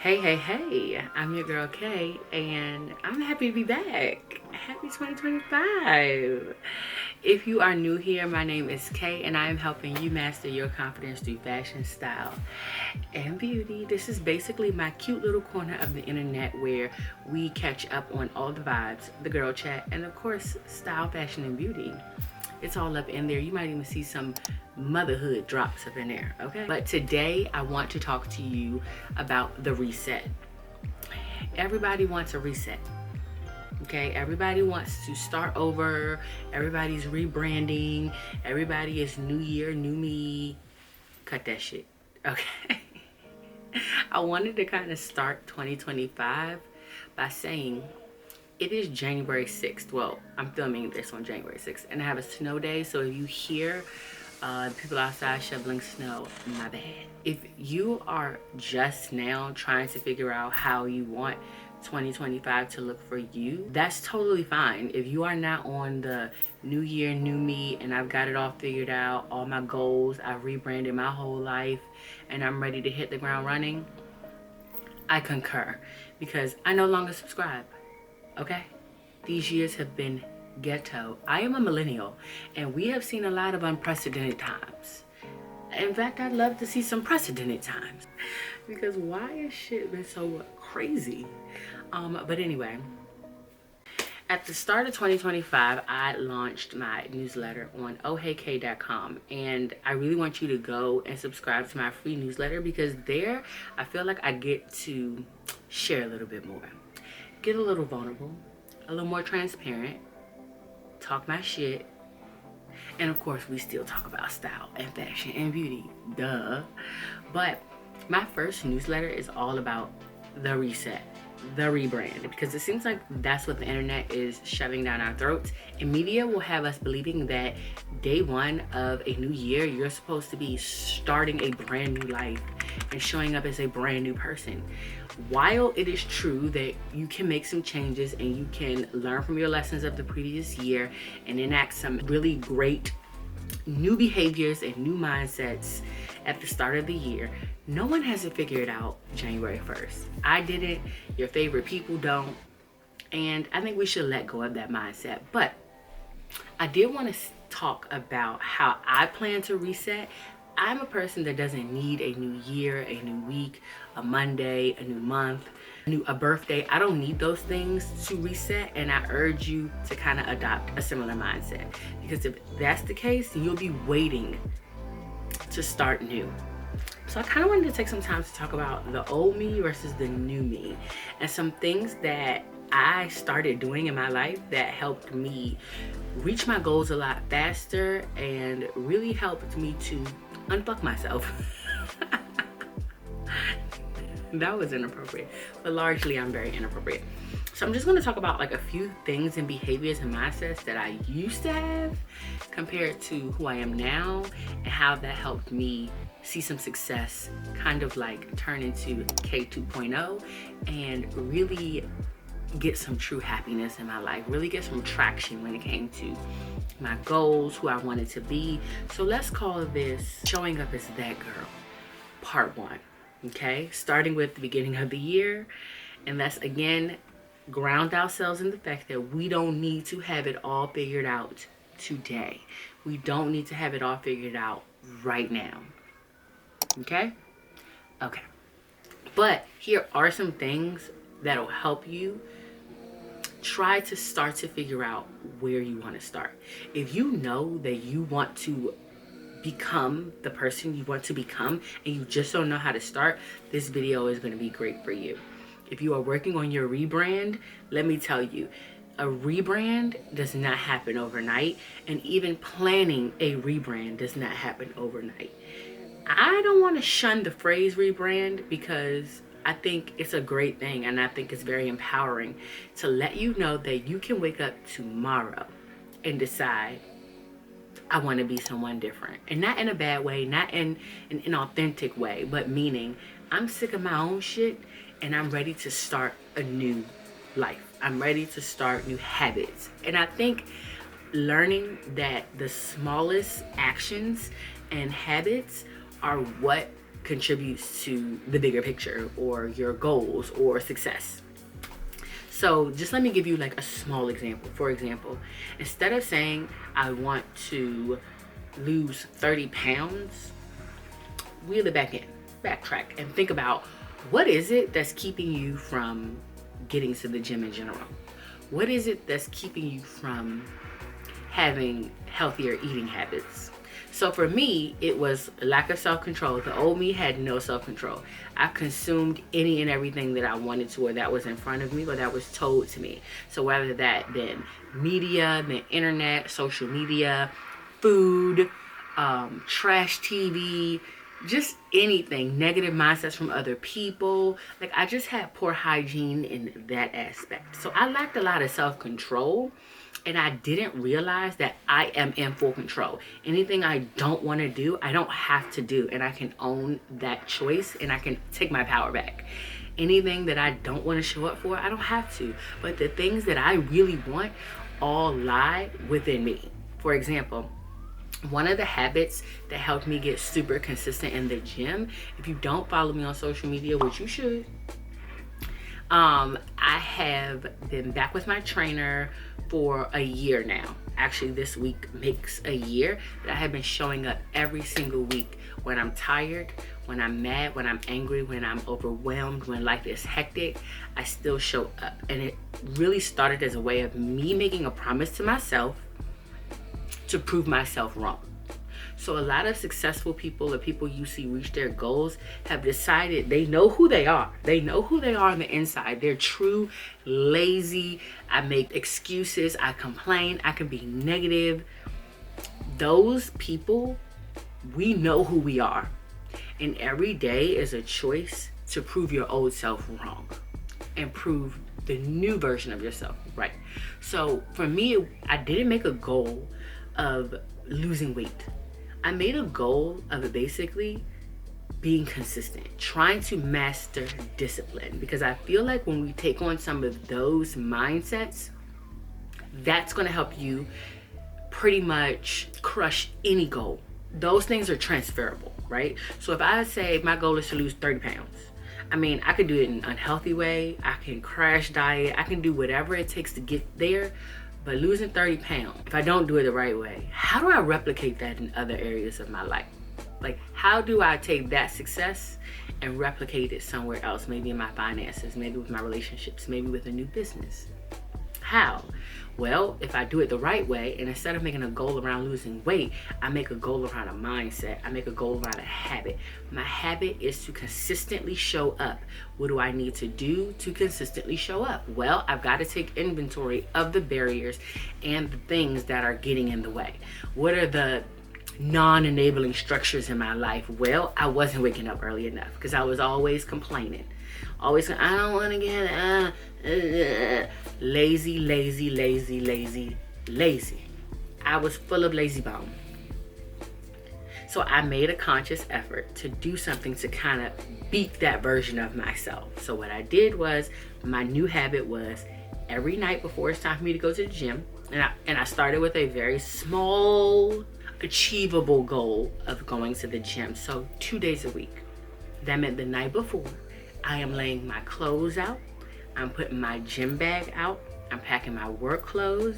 Hey, I'm your girl Kay, and I'm happy to be back. Happy 2025. If you are new here, my name is Kay, and I am helping you master your confidence through fashion, style, and beauty. This is basically my cute little corner of the internet where we catch up on all the vibes, the girl chat, and of course, style, fashion, and beauty. It's all up in there. You might even see some motherhood drops up in there, okay? But today I want to talk to you about the reset. Everybody wants a reset, okay? Everybody wants to start over. Everybody's rebranding. Everybody is new year, new me. Cut that shit, okay? I wanted to kind of start 2025 by saying it is January 6th. Well, I'm filming this on January 6th, and I have a snow day, so if you hear people outside shoveling snow, my bad. If you are just now trying to figure out how you want 2025 to look for you, that's totally fine. If you are not on the new year, new me, and I've got it all figured out, all my goals, I've rebranded my whole life, and I'm ready to hit the ground running, I concur, because I no longer subscribe. Okay, these years have been ghetto. I am a millennial, and we have seen a lot of unprecedented times. In fact, I'd love to see some precedented times, because why has shit been so crazy? But anyway, at the start of 2025, I launched my newsletter on OhHeyyKay.com, and I really want you to go and subscribe to my free newsletter, because there I feel like I get to share a little bit more. Get a little vulnerable, a little more transparent, talk my shit, and of course we still talk about style and fashion and beauty, duh. But my first newsletter is all about the reset, the rebrand, because it seems like that's what the internet is shoving down our throats, and media will have us believing that day one of a new year you're supposed to be starting a brand new life and showing up as a brand new person. While it is true that you can make some changes and you can learn from your lessons of the previous year and enact some really great new behaviors and new mindsets at the start of the year, no one has it figured out January 1st. I didn't, your favorite people don't, and I think we should let go of that mindset. But I did want to talk about how I plan to reset. I'm a person that doesn't need a new year, a new week, a Monday, a new month, a birthday. I don't need those things to reset, and I urge you to kind of adopt a similar mindset, because if that's the case, you'll be waiting to start new. So I kind of wanted to take some time to talk about the old me versus the new me, and some things that I started doing in my life that helped me reach my goals a lot faster and really helped me to unfuck myself. That was inappropriate, but largely I'm very inappropriate. So I'm just going to talk about like a few things and behaviors and mindsets that I used to have compared to who I am now, and how that helped me see some success, kind of like turn into K 2.0, and really get some true happiness in my life, really get some traction when it came to my goals, who I wanted to be. So let's call this showing up as that girl, part 1. Okay, starting with the beginning of the year, and let's again ground ourselves in the fact that we don't need to have it all figured out today. We don't need to have it all figured out right now. Okay, but here are some things that'll help you try to start to figure out where you want to start. If you know that you want to become the person you want to become and you just don't know how to start, this video is going to be great for you. If you are working on your rebrand, let me tell you, a rebrand does not happen overnight, and even planning a rebrand does not happen overnight. I don't want to shun the phrase rebrand, because I think it's a great thing, and I think it's very empowering to let you know that you can wake up tomorrow and decide, I want to be someone different. And not in a bad way, not in an inauthentic way, but meaning I'm sick of my own shit and I'm ready to start a new life. I'm ready to start new habits. And I think learning that the smallest actions and habits are what contributes to the bigger picture or your goals or success. So just let me give you like a small example. For example, instead of saying I want to lose 30 pounds, reel it back in, backtrack, and think about what is it that's keeping you from getting to the gym in general? What is it that's keeping you from having healthier eating habits? So for me, it was lack of self-control. The old me had no self-control. I consumed any and everything that I wanted to, or that was in front of me, or that was told to me. So whether that been media, the internet, social media, food, trash TV, just anything, negative mindsets from other people. Like I just had poor hygiene in that aspect. So I lacked a lot of self-control. And I didn't realize that I am in full control. Anything I don't want to do, I don't have to do. And I can own that choice and I can take my power back. Anything that I don't want to show up for, I don't have to. But the things that I really want all lie within me. For example, one of the habits that helped me get super consistent in the gym, if you don't follow me on social media, which you should, I have been back with my trainer for a year now. Actually, this week makes a year that I have been showing up every single week. When I'm tired, when I'm mad, when I'm angry, when I'm overwhelmed, when life is hectic, I still show up. And it really started as a way of me making a promise to myself to prove myself wrong. So a lot of successful people or people you see reach their goals have decided they know who they are. They know who they are on the inside. They're true, lazy. I make excuses. I complain. I can be negative. Those people, we know who we are. And every day is a choice to prove your old self wrong and prove the new version of yourself right. So for me, I didn't make a goal of losing weight. I made a goal of basically being consistent, trying to master discipline, because I feel like when we take on some of those mindsets, that's going to help you pretty much crush any goal. Those things are transferable, right? So if I say my goal is to lose 30 pounds, I mean, I could do it in an unhealthy way. I can crash diet. I can do whatever it takes to get there. But losing 30 pounds, if I don't do it the right way, how do I replicate that in other areas of my life? Like, how do I take that success and replicate it somewhere else? Maybe in my finances, maybe with my relationships, maybe with a new business. How? Well, if I do it the right way, and instead of making a goal around losing weight, I make a goal around a mindset. I make a goal around a habit. My habit is to consistently show up. What do I need to do to consistently show up? Well, I've got to take inventory of the barriers and the things that are getting in the way. What are the non-enabling structures in my life? Well, I wasn't waking up early enough because I was always complaining. Always saying, I don't want to get lazy, lazy, lazy, lazy, lazy. I was full of lazy bone. So I made a conscious effort to do something to kind of beat that version of myself. So what I did was, my new habit was every night before it's time for me to go to the gym, and I started with a very small, achievable goal of going to the gym. So 2 days a week. That meant the night before, I am laying my clothes out. I'm putting my gym bag out. I'm packing my work clothes.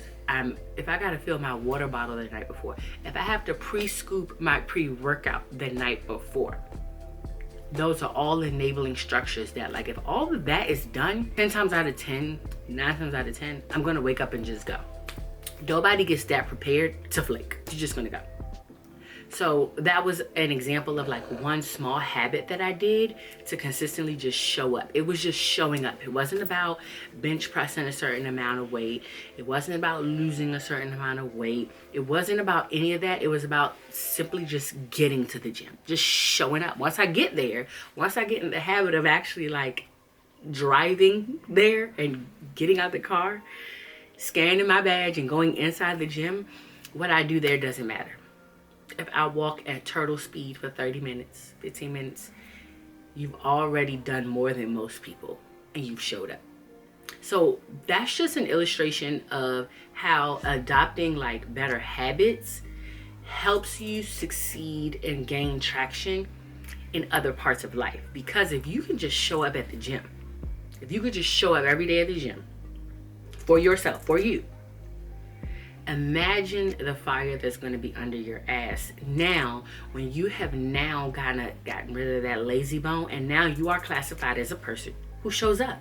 If I gotta fill my water bottle the night before, if I have to pre-scoop my pre-workout the night before, those are all enabling structures that, like, if all of that is done, 10 times out of 10, 9 times out of 10, I'm gonna wake up and just go. Nobody gets that prepared to flake. You're just gonna go. So that was an example of like one small habit that I did to consistently just show up. It was just showing up. It wasn't about bench pressing a certain amount of weight. It wasn't about losing a certain amount of weight. It wasn't about any of that. It was about simply just getting to the gym, just showing up. Once I get there, once I get in the habit of actually like driving there and getting out the car, scanning my badge and going inside the gym, what I do there doesn't matter. If I walk at turtle speed for 30 minutes, 15 minutes, you've already done more than most people and you've showed up. So that's just an illustration of how adopting like better habits helps you succeed and gain traction in other parts of life. Because if you can just show up at the gym, if you could just show up every day at the gym for yourself, for you, imagine the fire that's going to be under your ass now when you have now gotten rid of that lazy bone, and now you are classified as a person who shows up.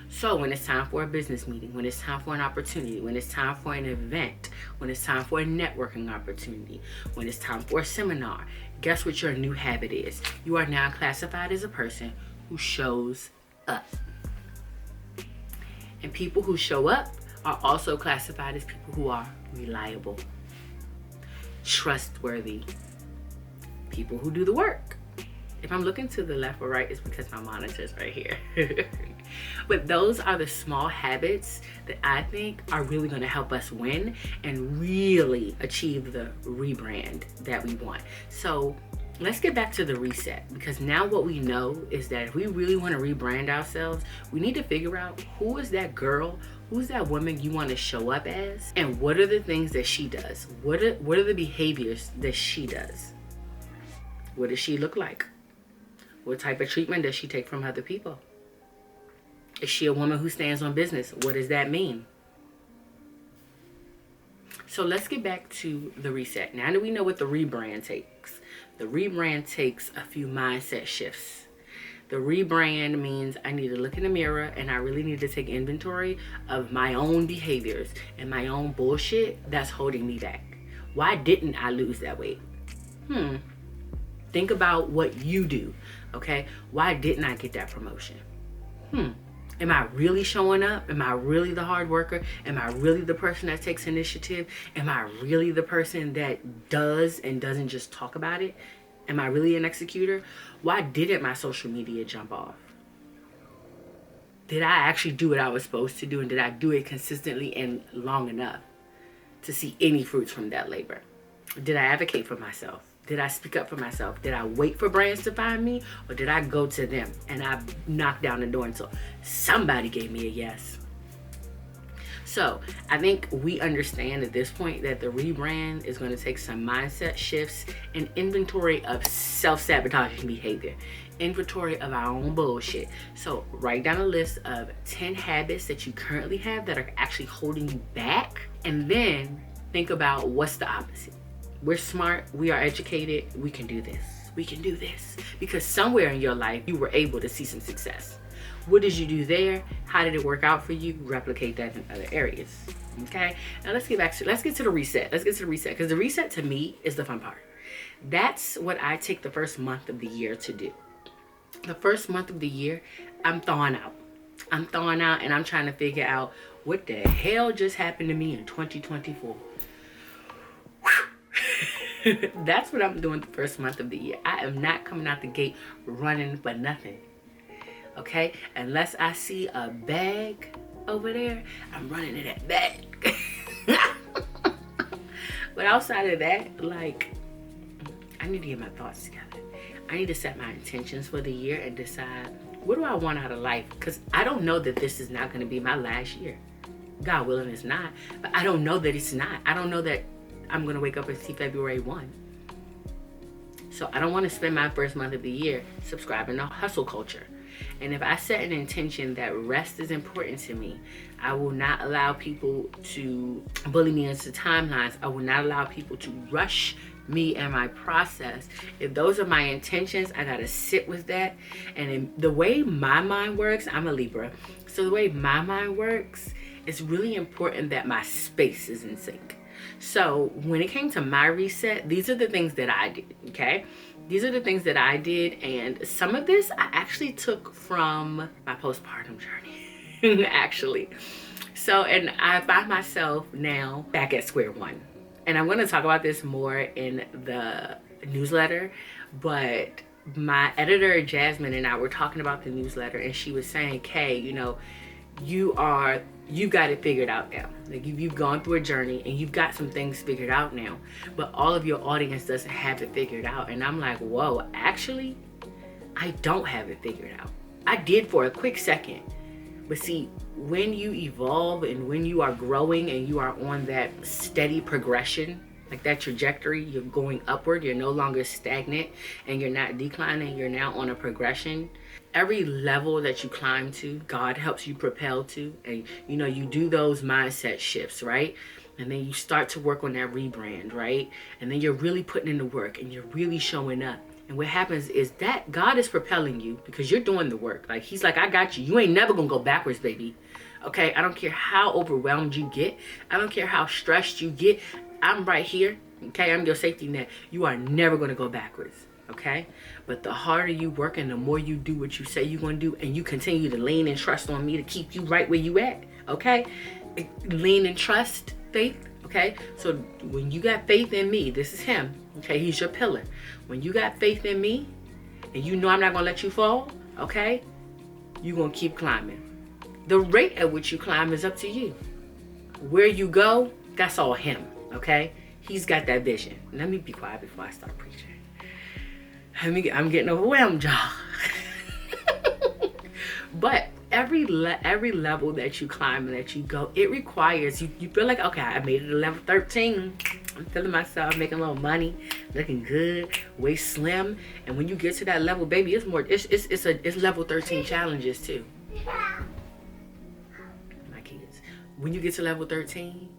So when it's time for a business meeting, when it's time for an opportunity, when it's time for an event, when it's time for a networking opportunity, when it's time for a seminar, guess what your new habit is? You are now classified as a person who shows up. And people who show up are also classified as people who are reliable, trustworthy, people who do the work. If I'm looking to the left or right, it's because my monitor's right here. But those are the small habits that I think are really going to help us win and really achieve the rebrand that we want. So let's get back to the reset, because now what we know is that if we really want to rebrand ourselves, we need to figure out who is that girl, who's that woman you want to show up as, and what are the things that she does? What are the behaviors that she does? What does she look like? What type of treatment does she take from other people? Is she a woman who stands on business? What does that mean? So let's get back to the reset. Now that we know what the rebrand takes, the rebrand takes a few mindset shifts. The rebrand means I need to look in the mirror and I really need to take inventory of my own behaviors and my own bullshit that's holding me back. Why didn't I lose that weight? Think about what you do, okay? Why didn't I get that promotion? Am I really showing up? Am I really the hard worker? Am I really the person that takes initiative? Am I really the person that does and doesn't just talk about it? Am I really an executor? Why didn't my social media jump off? Did I actually do what I was supposed to do? And did I do it consistently and long enough to see any fruits from that labor? Did I advocate for myself? Did I speak up for myself? Did I wait for brands to find me? Or did I go to them and I knocked down the door until somebody gave me a yes? So I think we understand at this point that the rebrand is going to take some mindset shifts and inventory of self-sabotaging behavior, inventory of our own bullshit. So write down a list of 10 habits that you currently have that are actually holding you back, and then think about what's the opposite. We're smart, we are educated, we can do this. We can do this. Because somewhere in your life, you were able to see some success. What did you do there? How did it work out for you? Replicate that in other areas. Okay? Now let's get to the reset. Let's get to the reset. Because the reset to me is the fun part. That's what I take the first month of the year to do. The first month of the year, I'm thawing out. I'm thawing out and I'm trying to figure out what the hell just happened to me in 2024. That's what I'm doing the first month of the year. I am not coming out the gate running for nothing. Okay? Unless I see a bag over there, I'm running to that bag. But outside of that, like, I need to get my thoughts together. I need to set my intentions for the year and decide, what do I want out of life? Because I don't know that this is not going to be my last year. God willing, it's not. But I don't know that it's not. I don't know that I'm going to wake up and see February 1. So I don't want to spend my first month of the year subscribing to hustle culture. And if I set an intention that rest is important to me, I will not allow people to bully me into timelines. I will not allow people to rush me and my process. If those are my intentions, I got to sit with that. And the way my mind works, I'm a Libra. So the way my mind works, it's really important that my space is in sync. So when it came to my reset, these are the things that I did, okay? These are the things that I did, and some of this I actually took from my postpartum journey, actually. So, and I find myself now back at square one. And I'm going to talk about this more in the newsletter, but my editor, Jasmine, and I were talking about the newsletter, and she was saying, Kay, you know, you've got it figured out now. Like you've gone through a journey and you've got some things figured out now, but all of your audience doesn't have it figured out. And I'm like, whoa, actually, I don't have it figured out. I did for a quick second. But see, when you evolve and when you are growing and you are on that steady progression, Like that trajectory, you're going upward. You're no longer stagnant and you're not declining. You're now on a progression. Every level that you climb to, God helps you propel to. And you know, you do those mindset shifts, right? And then you start to work on that rebrand, right? And then you're really putting in the work and you're really showing up. And what happens is that God is propelling you because you're doing the work. Like he's like, I got you. You ain't never gonna go backwards, baby. Okay, I don't care how overwhelmed you get. I don't care how stressed you get. I'm right here. Okay, I'm your safety net. You are never gonna go backwards. Okay, but the harder you work and the more you do what you say you're gonna do, and you continue to lean and trust on me to keep you right where you at. Okay, lean and trust, faith. Okay, so when you got faith in me, this is him. Okay, he's your pillar. When you got faith in me and you know I'm not gonna let you fall, okay, you're gonna keep climbing. The rate at which you climb is up to you. Where you go, that's all him. Okay, he's got that vision. Let me be quiet before I start preaching. I'm getting overwhelmed, y'all. But every level that you climb and that you go, it requires you feel like, okay, I made it to level 13. I'm feeling myself, making a little money, looking good, waist slim. And when you get to that level, baby, it's level 13 challenges too. My kids. When you get to level 13,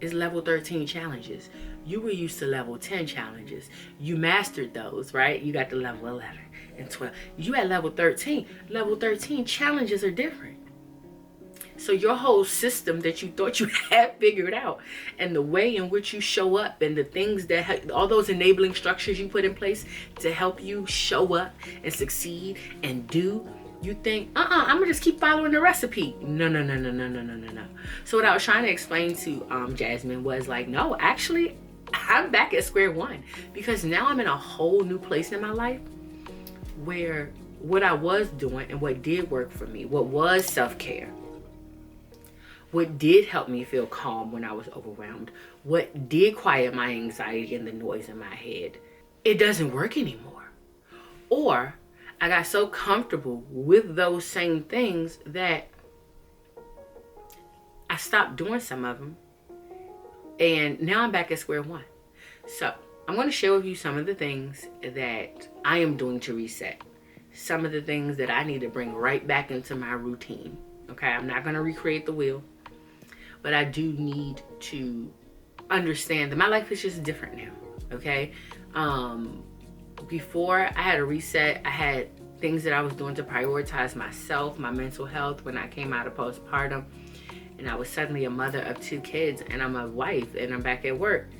it's level 13 challenges. You were used to level 10 challenges. You mastered those, right? You got to level 11 and 12. You at level 13. Level 13 challenges are different. So your whole system that you thought you had figured out, and the way in which you show up, and the things that all those enabling structures you put in place to help you show up and succeed and do, you think, I'm gonna just keep following the recipe. No. So what I was trying to explain to Jasmine was like, no, actually, I'm back at square one, because now I'm in a whole new place in my life where what I was doing and what did work for me, what was self-care, what did help me feel calm when I was overwhelmed, what did quiet my anxiety and the noise in my head, it doesn't work anymore. Or I got so comfortable with those same things that I stopped doing some of them. And now I'm back at square one. So I'm going to share with you some of the things that I am doing to reset. Some of the things that I need to bring right back into my routine. Okay, I'm not going to recreate the wheel. But I do need to understand that my life is just different now. Okay. Before I had a reset, I had things that I was doing to prioritize myself, my mental health when I came out of postpartum. And I was suddenly a mother of 2 kids, and I'm a wife, and I'm back at work.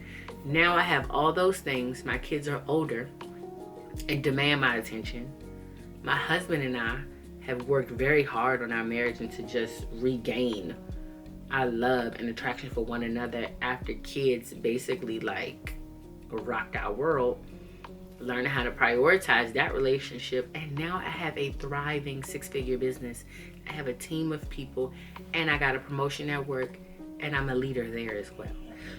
Now I have all those things. My kids are older and demand my attention. My husband and I have worked very hard on our marriage and to just regain our love and attraction for one another after kids basically like rocked our world. Learning how to prioritize that relationship, and now I have a thriving 6-figure business. I have a team of people, and I got a promotion at work, and I'm a leader there as well.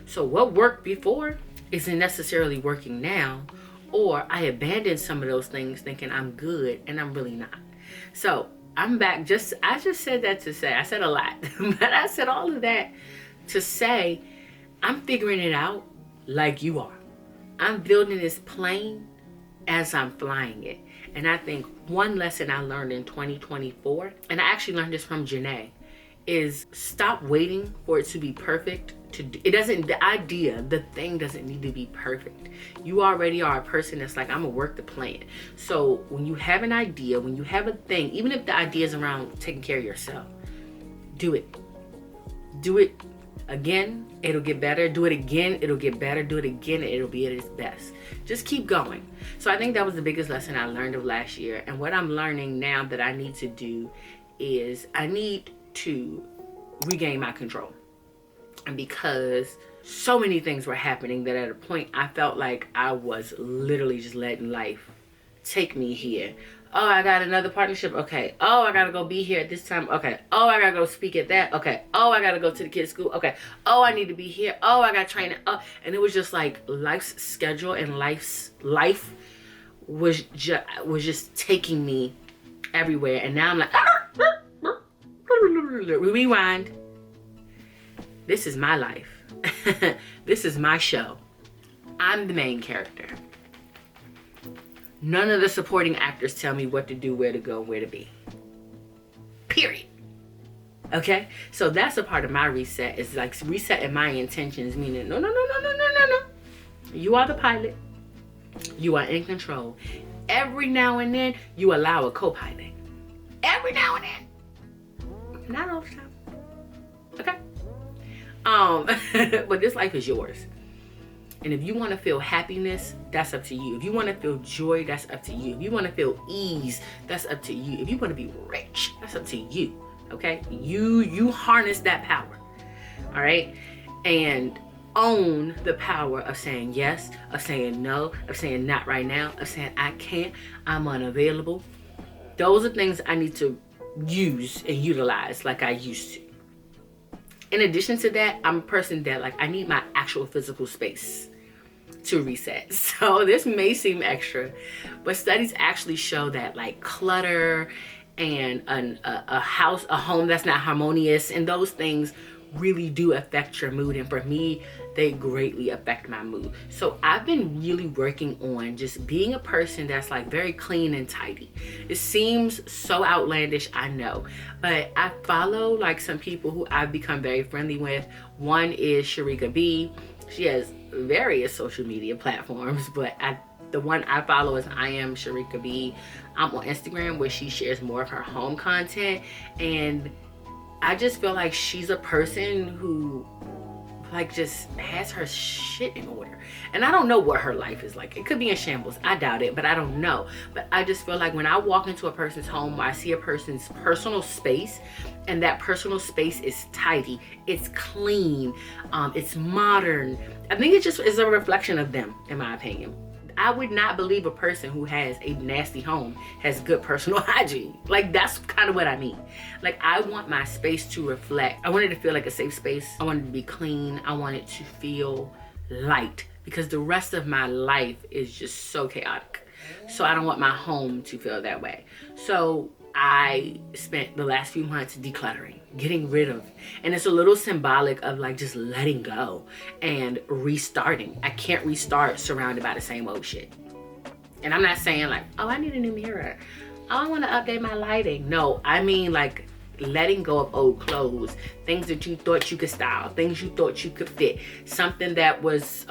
So what worked before isn't necessarily working now, or I abandoned some of those things thinking I'm good, and I'm really not. So I'm back. I just said that to say, I said a lot, but I said all of that to say I'm figuring it out like you are. I'm building this plane as I'm flying it. And I think one lesson I learned in 2024, and I actually learned this from Janae, is stop waiting for it to be perfect. The thing doesn't need to be perfect. You already are a person that's like, I'm gonna work the plan. So when you have an idea, when you have a thing, even if the idea is around taking care of yourself, do it. Do it again, it'll get better. Do it again, it'll get better. Do it again, it'll be at its best. Just keep going. So I think that was the biggest lesson I learned of last year. And what I'm learning now that I need to do is I need to regain my control. And because so many things were happening that at a point I felt like I was literally just letting life take me here. Oh, I got another partnership. Okay. Oh, I got to go be here at this time. Okay. Oh, I got to go speak at that. Okay. Oh, I got to go to the kids' school. Okay. Oh, I need to be here. Oh, I got training. Oh, and it was just like life's schedule and life was just taking me everywhere. And now I'm like, rewind. This is my life. This is my show. I'm the main character. None of the supporting actors tell me what to do, where to go, where to be. Period. Okay? So that's a part of my reset. It's like resetting my intentions, meaning no. You are the pilot. You are in control. Every now and then, you allow a co-pilot. Every now and then. Not all the time. Okay? But this life is yours. And if you want to feel happiness, that's up to you. If you want to feel joy, that's up to you. If you want to feel ease, that's up to you. If you want to be rich, that's up to you. Okay? You harness that power. All right? And own the power of saying yes, of saying no, of saying not right now, of saying I can't, I'm unavailable. Those are things I need to use and utilize like I used to. In addition to that, I'm a person that I need my actual physical space to reset. So this may seem extra, but studies actually show that clutter and a home that's not harmonious, and those things really do affect your mood. And for me, they greatly affect my mood. So I've been really working on just being a person that's very clean and tidy. It seems so outlandish, I know, but I follow some people who I've become very friendly with. One is Sharika B. She has various social media platforms, but the one I follow is I am Sharika B. I'm on Instagram, where she shares more of her home content, and I just feel like she's a person who just has her shit in order. And I don't know what her life is like. It could be in shambles. I doubt it, but I don't know. But I just feel like when I walk into a person's home, I see a person's personal space, and that personal space is tidy, it's clean, it's modern. I think it just is a reflection of them, in my opinion. I would not believe a person who has a nasty home has good personal hygiene. That's kind of what I mean. I want my space to reflect. I want it to feel like a safe space. I want it to be clean. I want it to feel light, because the rest of my life is just so chaotic. So I don't want my home to feel that way. So I spent the last few months decluttering, getting rid of, and it's a little symbolic of just letting go and restarting. I can't restart surrounded by the same old shit. And I'm not saying oh, I need a new mirror. Oh, I want to update my lighting. No, I mean letting go of old clothes, things that you thought you could style, things you thought you could fit, something that was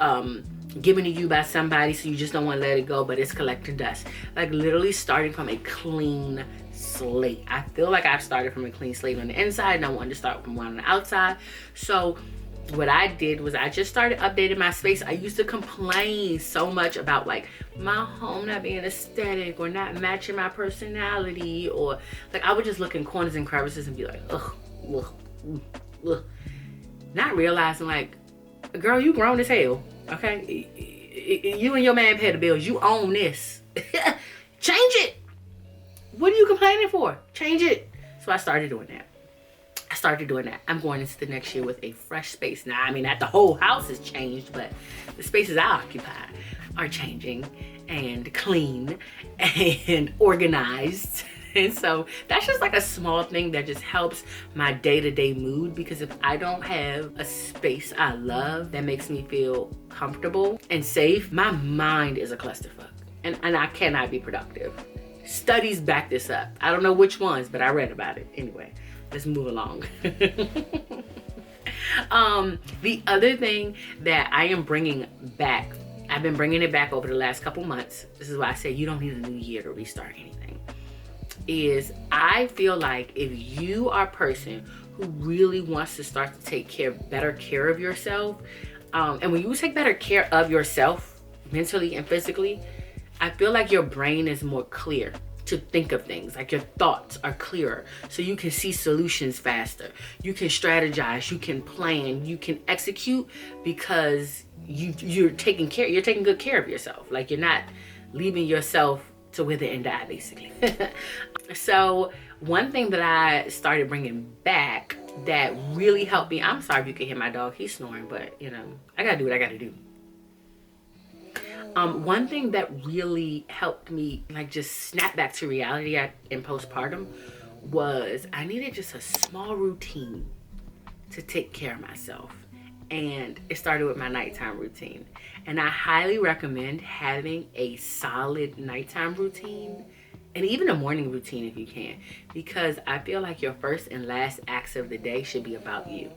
given to you by somebody, so you just don't want to let it go, but it's collecting dust. Literally starting from a clean slate. I feel like I've started from a clean slate on the inside, and I wanted to start from one on the outside. So what I did was I just started updating my space. I used to complain so much about my home not being aesthetic or not matching my personality, or I would just look in corners and crevices and be ugh. Not realizing girl, you grown as hell. Okay, you and your man pay the bills. You own this. Change it. What are you complaining for? Change it. So I started doing that. I'm going into the next year with a fresh space. Now, I mean, not the whole house has changed, but the spaces I occupy are changing and clean and organized. And so that's just a small thing that just helps my day-to-day mood, because if I don't have a space I love that makes me feel comfortable and safe, my mind is a clusterfuck, and I cannot be productive. Studies back this up. I don't know which ones, but I read about it. Anyway, let's move along. The other thing that I am bringing back, I've been bringing it back over the last couple months. This is why I say you don't need a new year to restart anything. Is I feel like if you are a person who really wants to start to take better care of yourself, and when you take better care of yourself mentally and physically, I feel like your brain is more clear to think of things. Your thoughts are clearer, so you can see solutions faster. You can strategize, you can plan, you can execute, because you're taking good care of yourself. You're not leaving yourself to wither and die, basically. So one thing that I started bringing back that really helped me, I'm sorry if you can hear my dog, he's snoring, but I gotta do what I gotta do. One thing that really helped me just snap back to reality in postpartum was I needed just a small routine to take care of myself. And it started with my nighttime routine. And I highly recommend having a solid nighttime routine and even a morning routine if you can, because I feel like your first and last acts of the day should be about you.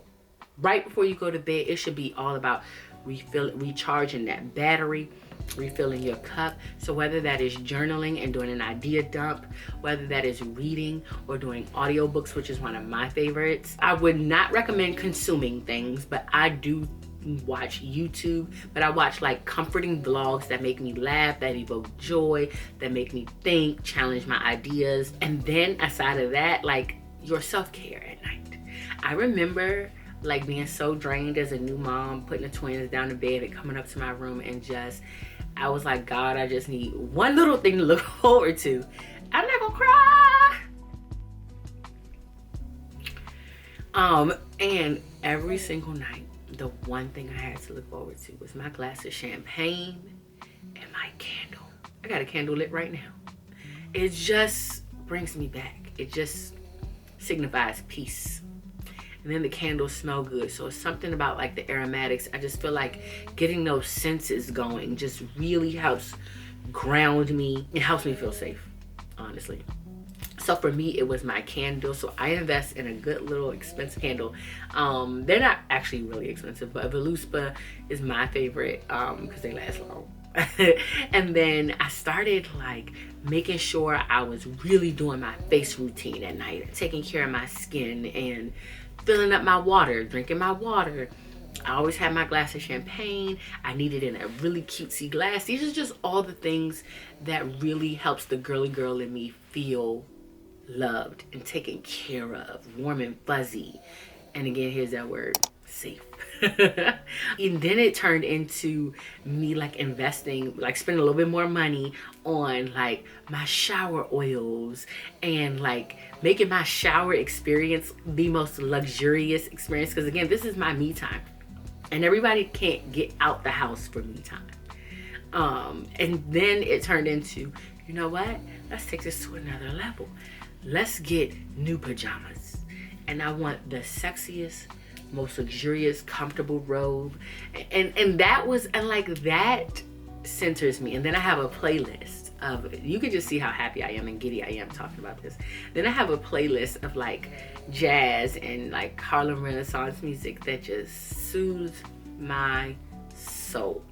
Right before you go to bed, it should be all about recharging that battery, refilling your cup. So whether that is journaling and doing an idea dump, whether that is reading or doing audiobooks, which is one of my favorites. I would not recommend consuming things, but I do watch YouTube, but I watch like comforting vlogs that make me laugh, that evoke joy, that make me think, challenge my ideas. And then aside of that, like your self-care at night. I remember like being so drained as a new mom, putting the twins down to bed and coming up to my room and I was like, God, I just need one little thing to look forward to. I'm not gonna cry. And every single night, the one thing I had to look forward to was my glass of champagne and my candle. I got a candle lit right now. It just brings me back. It just signifies peace. And then the candles smell good. So it's something about like the aromatics. I just feel like getting those senses going just really helps ground me. It helps me feel safe, honestly. So for me, it was my candle. So I invest in a good little expensive candle. They're not actually really expensive, but Veluspa is my favorite because they last long. And then I started like making sure I was really doing my face routine at night, taking care of my skin and filling up my water, drinking my water. I always had my glass of champagne. I need it in a really cutesy glass. These are just all the things that really helps the girly girl in me feel loved and taken care of, warm and fuzzy. And again, here's that word, safe. And then it turned into me like investing, like spending a little bit more money on like my shower oils and like making my shower experience the most luxurious experience. Because again, this is my me time and everybody can't get out the house for me time. And then it turned into, you know what? Let's take this to another level. Let's get new pajamas. And I want the sexiest, most luxurious, comfortable robe. And that was, and like that centers me. And then I have a playlist of, you can just see how happy I am and giddy I am talking about this. Then I have a playlist of like jazz and like Harlem Renaissance music that just soothes my soul.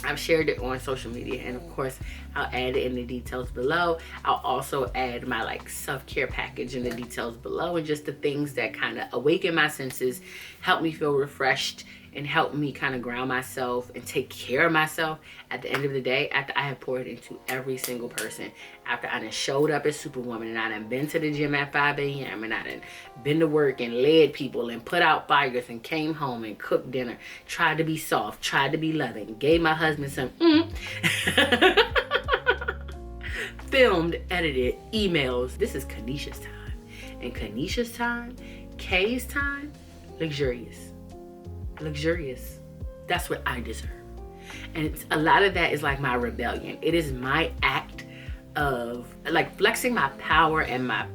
I've shared it on social media, and of course I'll add it in the details below. I'll also add my like self-care package in the details below, and just the things that kind of awaken my senses, help me feel refreshed, and help me kind of ground myself and take care of myself at the end of the day, after I have poured into every single person, after I done showed up as Superwoman and I done been to the gym at 5 a.m. and I done been to work and led people and put out fires and came home and cooked dinner, tried to be soft, tried to be loving, gave my husband some filmed, edited emails. This is Kanisha's time. And Kanisha's time, Kay's time, luxurious. Luxurious. That's what I deserve. And it's, a lot of that is like my rebellion. It is my act of like flexing my power and my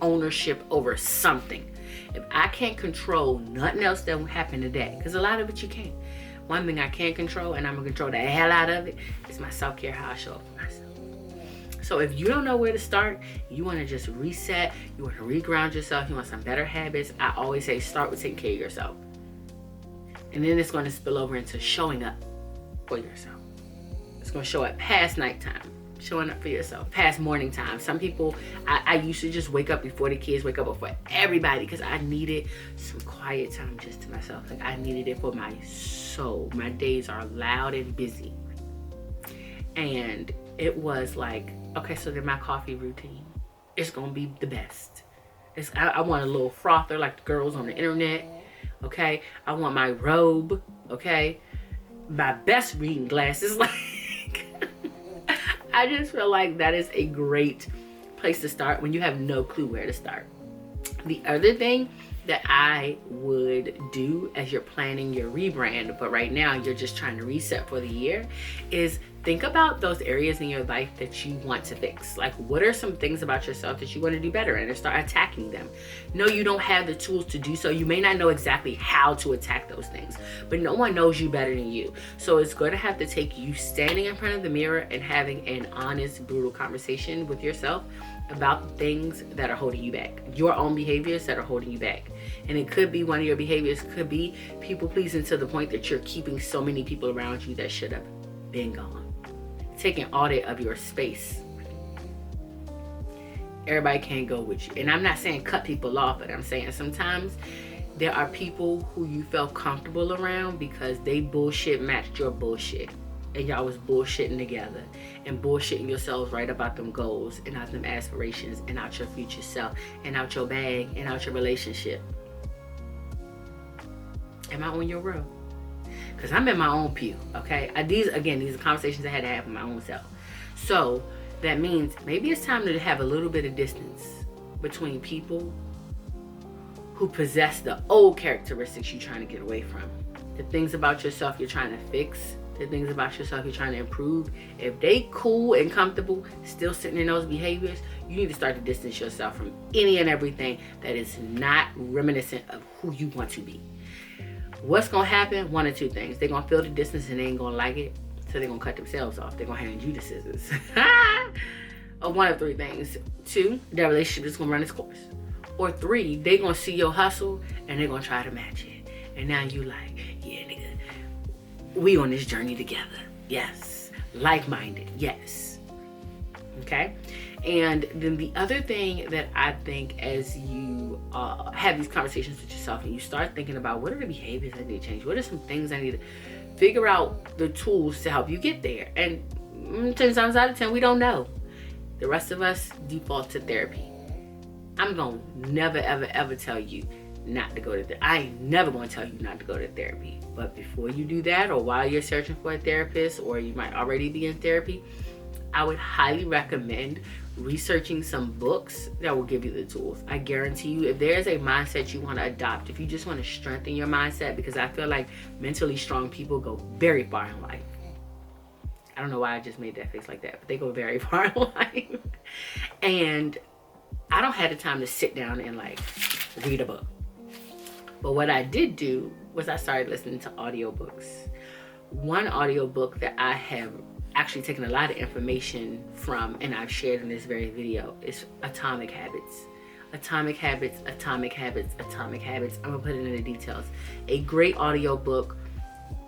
ownership over something. If I can't control nothing else that will happen today, because a lot of it you can't. One thing I can't control, and I'm gonna control the hell out of it, is my self-care, how I show up for myself. So if you don't know where to start, you want to just reset, you want to reground yourself, you want some better habits, I always say start with taking care of yourself. And then it's going to spill over into showing up for yourself. It's going to show up past nighttime, showing up for yourself, past morning time. Some people, I used to just wake up before the kids wake up, before everybody, because I needed some quiet time just to myself. Like I needed it for my soul. My days are loud and busy. And it was like, okay, so then my coffee routine, it's going to be the best. I want a little frother like the girls on the internet. Okay, I want my robe, okay, my best reading glasses. Like, I just feel like that is a great place to start when you have no clue where to start. The other thing that I would do as you're planning your rebrand, but right now you're just trying to reset for the year, is think about those areas in your life that you want to fix. Like, what are some things about yourself that you want to do better in, and start attacking them. No, you don't have the tools to do so. You may not know exactly how to attack those things, but no one knows you better than you. So it's going to have to take you standing in front of the mirror and having an honest, brutal conversation with yourself about the things that are holding you back, your own behaviors that are holding you back. And it could be, one of your behaviors could be people pleasing to the point that you're keeping so many people around you that should have been gone. Take an audit of your space. Everybody can't go with you. And I'm not saying cut people off, but I'm saying sometimes there are people who you felt comfortable around because they bullshit matched your bullshit. And y'all was bullshitting together and bullshitting yourselves right about them goals and out them aspirations and out your future self and out your bag and out your relationship. Am I on your road? Because I'm in my own pew, okay? These are conversations I had to have with my own self. So that means maybe it's time to have a little bit of distance between people who possess the old characteristics you're trying to get away from. The things about yourself you're trying to fix, the things about yourself you're trying to improve. If they cool and comfortable still sitting in those behaviors, you need to start to distance yourself from any and everything that is not reminiscent of who you want to be. What's gonna happen? One or two things. They're gonna feel the distance and they ain't gonna like it, so they're gonna cut themselves off. They're gonna hand you the scissors. Or one of three things. Two, their relationship is gonna run its course. Or three, they're gonna see your hustle and they're gonna try to match it. And now you like, yeah, nigga, we on this journey together. Yes. Like-minded. Yes. Okay? And then the other thing that I think, as you have these conversations with yourself and you start thinking about what are the behaviors I need to change, what are some things I need to figure out, the tools to help you get there. And 10 times out of 10, we don't know. The rest of us default to therapy. I'm going to never, ever, ever tell you not to go to therapy. I ain't never going to tell you not to go to therapy. But before you do that, or while you're searching for a therapist, or you might already be in therapy, I would highly recommend researching some books that will give you the tools. I guarantee you, if there's a mindset you want to adopt, if you just want to strengthen your mindset, because I feel like mentally strong people go very far in life. I don't know why I just made that face like that, but they go very far in life. And I don't have the time to sit down and like read a book. But what I did do was I started listening to audiobooks. One audiobook that I have actually taken a lot of information from and I've shared in this very video is Atomic Habits. Atomic Habits, Atomic Habits, Atomic Habits. I'm gonna put it in the details. A great audiobook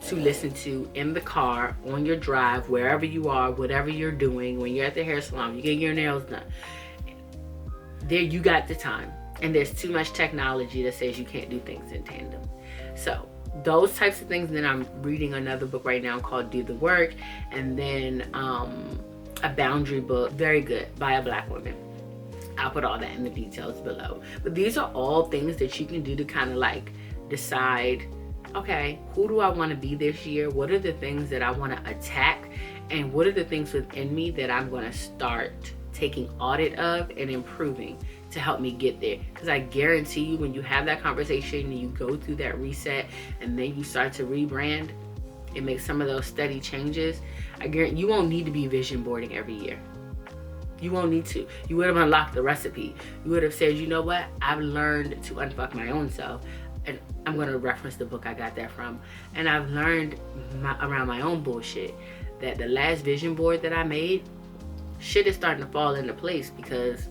to listen to in the car, on your drive, wherever you are, whatever you're doing, when you're at the hair salon, you get your nails done. There you got the time. And there's too much technology that says you can't do things in tandem. So those types of things. And then I'm reading another book right now called Do the Work. And then a boundary book, very good, by a Black woman. I'll put all that in the details below. But these are all things that you can do to kind of like decide, okay, who do I want to be this year? What are the things that I want to attack? And what are the things within me that I'm going to start taking audit of and improving to help me get there? Because I guarantee you, when you have that conversation and you go through that reset and then you start to rebrand and make some of those steady changes, I guarantee you won't need to be vision boarding every year. You won't need to. You would have unlocked the recipe. You would have said, you know what, I've learned to unfuck my own self. And I'm going to reference the book I got that from. And I've learned around my own bullshit that the last vision board that I made, shit is starting to fall into place because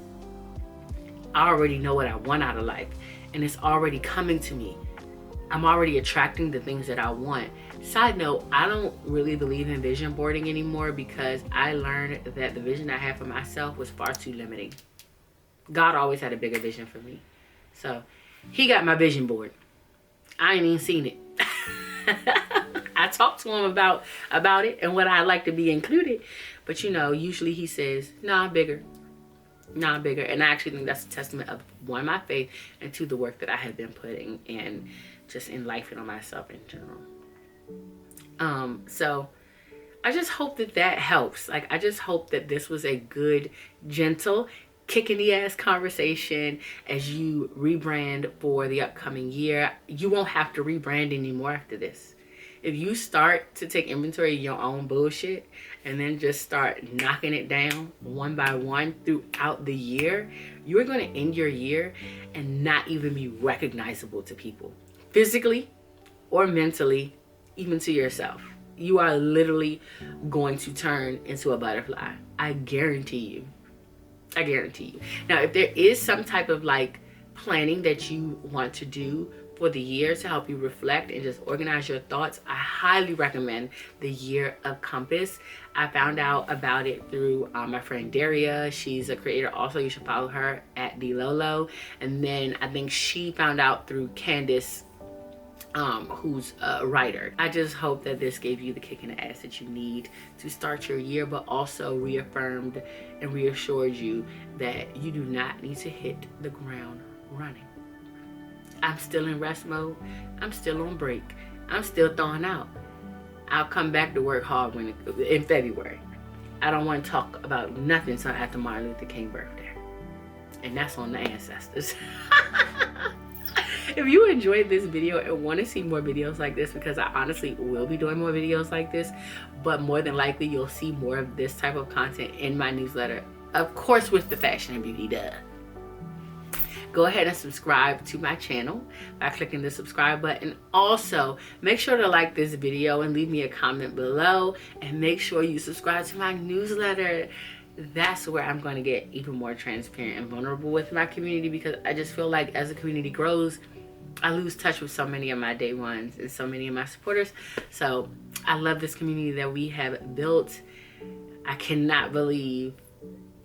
I already know what I want out of life and it's already coming to me. I'm already attracting the things that I want. Side note, I don't really believe in vision boarding anymore because I learned that the vision I had for myself was far too limiting. God always had a bigger vision for me. So he got my vision board. I ain't even seen it. I talked to him about it and what I'd like to be included. But you know, usually he says, nah, bigger. Nah, bigger. And I actually think that's a testament of, one, my faith, and two, the work that I have been putting in just in life and on myself in general. So I just hope that helps. Like, I just hope that this was a good, gentle, kick in the ass conversation as you rebrand for the upcoming year. You won't have to rebrand anymore after this. If you start to take inventory of your own bullshit and then just start knocking it down one by one throughout the year, you're going to end your year and not even be recognizable to people, physically or mentally, even to yourself. You are literally going to turn into a butterfly. I guarantee you. I guarantee you. Now, if there is some type of like planning that you want to do for the year to help you reflect and just organize your thoughts, I highly recommend the Year of Compass. I found out about it through my friend Daria. She's a creator also. You should follow her at DLolo. And then I think she found out through Candace, who's a writer. I just hope that this gave you the kick in the ass that you need to start your year, but also reaffirmed and reassured you that you do not need to hit the ground running. I'm still in rest mode. I'm still on break. I'm still thawing out. I'll come back to work hard in February. I don't want to talk about nothing until after Martin Luther King birthday. And that's on the ancestors. If you enjoyed this video and want to see more videos like this, because I honestly will be doing more videos like this, but more than likely you'll see more of this type of content in my newsletter, of course with the fashion and beauty, duh. Go ahead and subscribe to my channel by clicking the subscribe button. Also, make sure to like this video and leave me a comment below, and make sure you subscribe to my newsletter. That's where I'm going to get even more transparent and vulnerable with my community, because I just feel like as the community grows, I lose touch with so many of my day ones and so many of my supporters. So I love this community that we have built. I cannot believe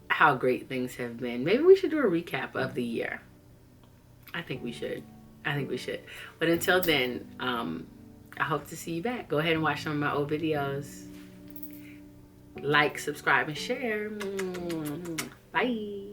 how great things have been. Maybe we should do a recap of the year. I think we should. But until then, I hope to see you back. Go ahead and watch some of my old videos. Like, subscribe, and share. Bye.